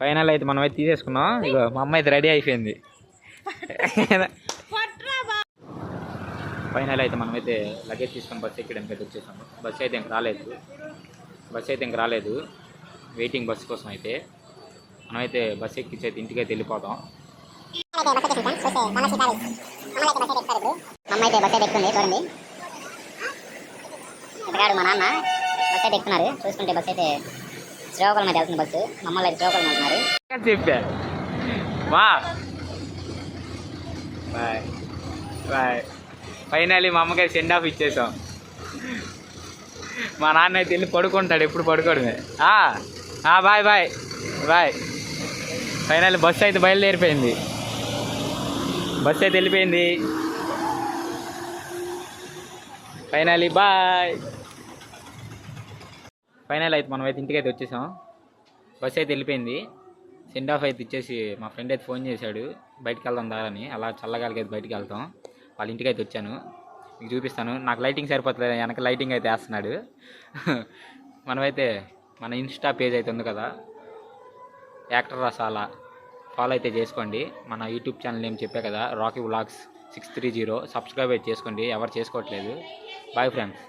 Final అయితే మనం అయితే తీసేసుకున్నాం. ఇగో మా అమ్మ అయితే రెడీ అయిపోయింది. ఫైనల్ అయితే మనమైతే లగేజ్ తీసుకొని బస్సు ఎక్కడానికి అయితే వచ్చేసాము. బస్సు అయితే ఇంక రాలేదు. వెయిటింగ్ బస్సు కోసం అయితే మనమైతే బస్సు ఎక్కించి అయితే ఇంటికి అయితే వెళ్ళిపోతాం. అమ్మ అయితే బస్ అయితే ఎక్కుతుంది చూడండి. ఇతగాడు మా నాన్న బస్ అయితే ఎక్కుతున్నారు. చూసుకుంటే బస్ అయితే శ్రీకాకుళం అయితే వెళ్తుంది. బస్సు మమ్మల్ని అయితే శ్రీకాకుళం వెళ్తున్నారు. చెప్పా బాయ్. ఫైనల్లీ మా అమ్మగారి సెండ్ ఆఫ్ ఇచ్చేసాం. మా నాన్న అయితే వెళ్ళి పడుకుంటాడు, ఎప్పుడు పడుకోవడమే. బాయ్. ఫైనల్లీ బస్సు అయితే బయలుదేరిపోయింది. బస్సు అయితే వెళ్ళిపోయింది. Finally bye. ఫైనల్ అయితే మనం అయితే ఇంటికి అయితే వచ్చేసాం. బస్సు అయితే వెళ్ళిపోయింది. సెండ్ ఆఫ్ అయితే ఇచ్చేసి మా ఫ్రెండ్ అయితే ఫోన్ చేశాడు, బయటికి వెళ్దాం దారని. అలా చల్లగాలికి అయితే బయటికి వెళ్తాం. వాళ్ళ ఇంటికి అయితే వచ్చాను, మీకు చూపిస్తాను. నాకు లైటింగ్ సరిపోతుంది, వెనక లైటింగ్ అయితే వేస్తున్నాడు. మనమైతే మన ఇన్స్టా పేజ్ అయితే ఉంది కదా, యాక్టర్ రసాల, ఫాలో అయితే చేసుకోండి. మన యూట్యూబ్ ఛానల్ ఏం చెప్పే కదా, రాకీ వ్లాగ్స్ 630. సబ్స్క్రైబ్ అయితే చేసుకోండి, ఎవరు చేసుకోవట్లేదు. Bye friends.